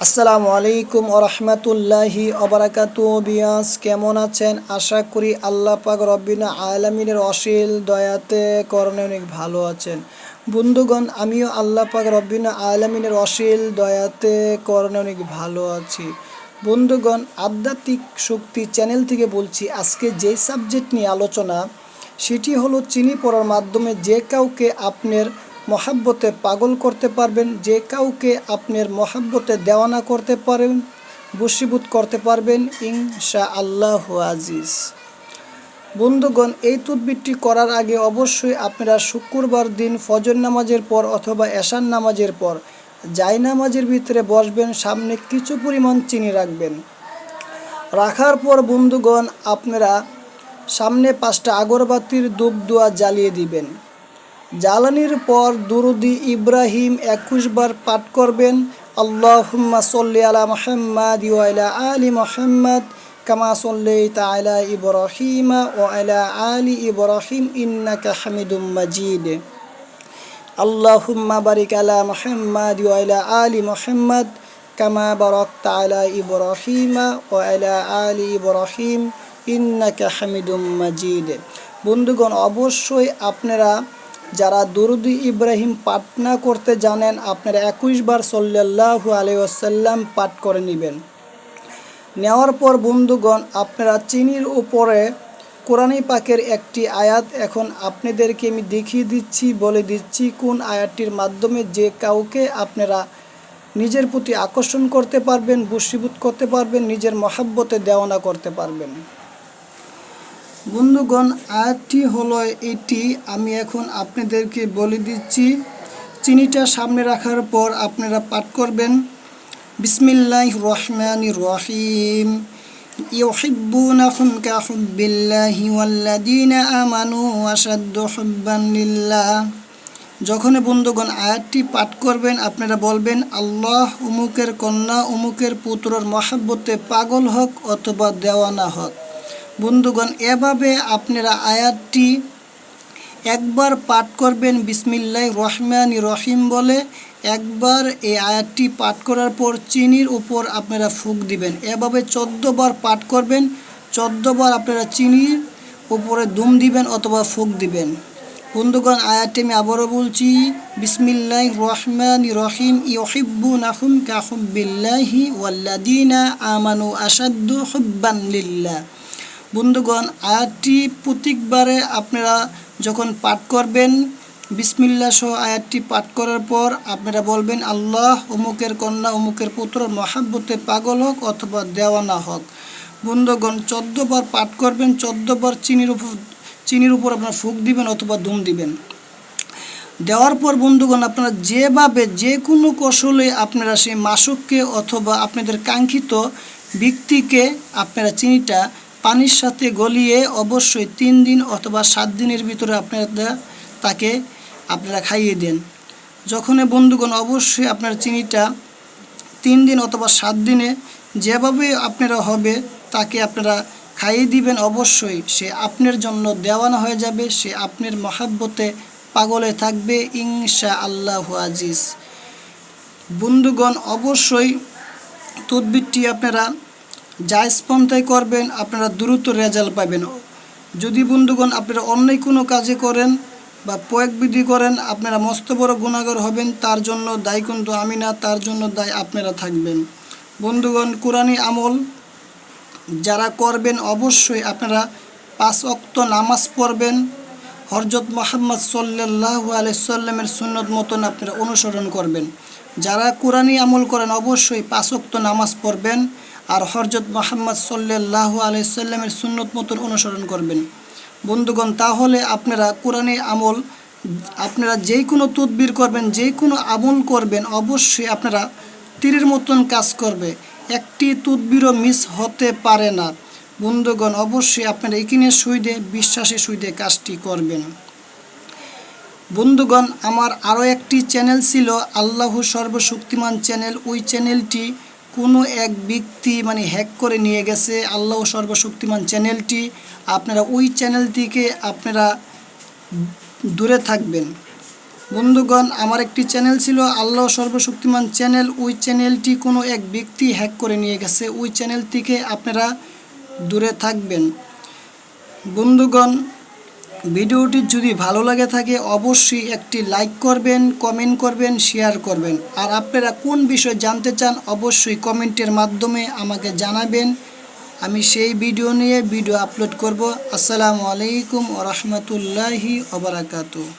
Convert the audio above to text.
আসসালামু আলাইকুম ওরহমতুল্লাহি ওবারাকাতু। বিয়াস কেমন আছেন? আশা করি আল্লাহ পাক রব্বিল আলামিনের অশীল দয়াতে করণে অনেক ভালো আছেন। বন্ধুগণ, আমিও আল্লাহ পাক রব্বিল আলামিনের অশীল দয়াতে করণে অনেক ভালো আছি। বন্ধুগণ, আধ্যাত্মিক শক্তি চ্যানেল থেকে বলছি। আজকে যেই সাবজেক্ট নিয়ে আলোচনা, সেটি হলো চিনি পড়ার মাধ্যমে যে কাউকে আপনার মহাব্বতে পাগল করতে পারবেন, যে কাউকে আপনার মহাব্বতে দেওয়ানা করতে পারেন, বশীভূত করতে পারবেন ইনশাআল্লাহু আজিজ। বন্ধুগণ, এই তদবিরটি করার আগে অবশ্যই আপনারা শুক্রবার দিন ফজর নামাজের পর অথবা এশার নামাজের পর জায় নামাজের ভিতরে বসবেন, সামনে কিছু পরিমাণ চিনি রাখবেন। রাখার পর বন্ধুগণ, আপনারা সামনে 5টা আগরবাতির ধূপ ধোয়া জ্বালিয়ে দিবেন। জ্বালানির পর দুরুদি ইব্রাহিম 21 বার পাঠ করবেন। আল্লাহুম্মা সাল্লি আলা মুহাম্মাদ ওয়া আলা আলি মুহাম্মাদ কামা সাল্লাইতা আলা ইব্রাহিম ওয়া আলা আলি ইব্রাহিম ইন্নাকা হামিদুম মাজিদ। আল্লাহুম্মা বারিক আলা মুহাম্মাদ ওয়া আলা আলি মুহাম্মাদ কামা বারাকতা আলা ইব্রাহিম ওয়া আলা আলি ইব্রাহিম ইন্নাকা হামিদুম মাজিদ। বন্ধুগণ, অবশ্যই আপনারা যারা দুরুদি ইব্রাহিম পাঠ না করতে জানেন, আপনারা 21 বার সাল্লাল্লাহু আলাইহি ওয়াসাল্লাম পাঠ করে নেবেন। নেওয়ার পর বন্ধুগণ, আপনারা চিনির উপরে কোরআনী পাকের একটি আয়াত এখন আপনাদেরকে আমি দেখিয়ে দিচ্ছি, বলে দিচ্ছি কোন আয়াতটির মাধ্যমে যে কাউকে আপনারা নিজের প্রতি আকর্ষণ করতে পারবেন, বশীভূত করতে পারবেন, নিজের মহাব্বতে দেওয়ানা করতে পারবেন। বন্ধুগণ, আয়াতটি হলো এটি, আমি এখন আপনাদেরকে বলে দিচ্ছি। চিনিটা সামনে রাখার পর আপনারা পাঠ করবেন বিসমিল্লাহির রহমানির রহিম। ইউহিব্বুনাহুম কাহুব্বিল্লাহি ওয়াল্লাযীনা আমানু আশাদ্দু হুব্বান লিল্লাহ। যখন বন্ধুগণ আয়াতটি পাঠ করবেন, আপনারা বলবেন আল্লাহ উমুকের কন্যা উমুকের পুত্রর মহাব্বতে পাগল হোক অথবা দেওয়ানা হোক। বন্ধুগণ, এভাবে আপনারা আয়াতটি একবার পাঠ করবেন বিসমিল্লাহির রহমানির রহিম বলে। একবার এই আয়াতটি পাঠ করার পর চিনির উপর আপনারা ফুঁক দিবেন। এভাবে 14 বার পাঠ করবেন। 14 বার আপনারা চিনির উপরে দুম দিবেন অথবা ফুঁক দিবেন। বন্ধুগণ, আয়াতটি আমি আবারও বলছি, বিসমিল্লাহির রহমানির রহিম। ইউহিব্বুনাহুম কাহুব্বিল্লাহি ওয়াল্লাযীনা আমানু আশাদ্দু হুব্বান লিল্লাহ। বন্ধুগণ, আয়াতটি প্রত্যেকবারে আপনারা যখন পাঠ করবেন, বিসমিল্লাহ সহ আয়াতটি পাঠ করার পর আপনারা বলবেন আল্লাহ অমুকের কন্যা অমুকের পুত্র মহাব্বতে পাগল হোক অথবা দেওয়ানা হোক। বন্ধুগণ, 14 বার পাঠ করবেন। 14 বার চিনির উপর আপনারা ফুঁক দিবেন অথবা দুম দিবেন। দেওয়ার পর বন্ধুগণ, আপনারা যেভাবে যে কোনো কৌশলে আপনারা সেই মাসুককে অথবা আপনাদের কাঙ্ক্ষিত ব্যক্তিকে আপনারা চিনিটা পানির সাথে গলিয়ে অবশ্যই 3 দিন অথবা 7 দিনের ভিতরে তাকে আপনারা খাইয়ে দেন। যখন বন্ধুগণ অবশ্যই আপনার চিনিটা 3 দিন অথবা 7 দিনে যেভাবে আপনারা হবে তাকে আপনারা খাইয়ে দিবেন, অবশ্যই সে আপনার জন্য দেওয়ানা হয়ে যাবে, সে আপনার মহাব্বতে পাগলে থাকবে ইনশাআল্লাহু আজিজ। বন্ধুগণ, অবশ্যই তদবিরটি আপনারা জায়েজ পন্থায় করবেন, আপনারা দ্রুত রেজাল্ট পাবেন। যদি বন্ধুগণ আপনারা অন্যায় কোনো কাজে করেন বা প্রয়োগ বিধি করেন, আপনারা মস্ত বড় গুনাহগার হবেন। তার জন্য দায়ী কিন্তু আমি না, তার জন্য দায়ী আপনারা থাকবেন। বন্ধুগণ, কোরআনী আমল যারা করবেন অবশ্যই আপনারা 5 ওয়াক্ত নামাজ পড়বেন। হযরত মুহাম্মদ সাল্লাল্লাহু আলাইহি সাল্লামের সুন্নত মতন আপনারা অনুসরণ করবেন। যারা কোরআনী আমল করেন অবশ্যই 5 ওয়াক্ত নামাজ পড়বেন আর হযরত মুহাম্মদ সাল্লাল্লাহু আলাইহি সাল্লামের সুন্নত মতন অনুসরণ করবেন। বন্ধুগণ, তাহলে আপনারা কোরআনী আমল আপনারা যেই কোনো তদবির করবেন, যেই কোনো আমল করবেন, অবশ্যই আপনারা তীরের মতন কাজ করবে। একটি তদবিরও মিস হতে পারে না। বন্ধুগণ, অবশ্যই আপনারা ইকিনের সহিত বিশ্বাসের সহিত কাজটি করবেন। বন্ধুগণ, আমার আরও একটি চ্যানেল ছিল আল্লাহু সর্বশক্তিমান চ্যানেল। ওই চ্যানেলটি কোনো এক ব্যক্তি হ্যাক করে নিয়ে গেছে। আল্লাহু সর্বশক্তিমান চ্যানেলটি আপনারা ওই চ্যানেলটিকে আপনারা দূরে থাকবেন। বন্ধুগণ, আমার একটি চ্যানেল ছিল আল্লাহ সর্বশক্তিমান চ্যানেল। ওই চ্যানেলটি কোনো এক ব্যক্তি হ্যাক করে নিয়ে গেছে। ওই চ্যানেল থেকে আপনারা দূরে থাকবেন। বন্ধুগণ, ভিডিওটি যদি ভালো লাগে থাকে অবশ্যই একটি লাইক করবেন, কমেন্ট করবেন, শেয়ার করবেন। আর আপনারা কোন বিষয় জানতে চান অবশ্যই কমেন্টের মাধ্যমে আমাকে জানাবেন। আমি সেই ভিডিও নিয়ে ভিডিও আপলোড করব। আসসালামু আলাইকুম ওয়া রাহমাতুল্লাহি ওয়া বারাকাতুহু।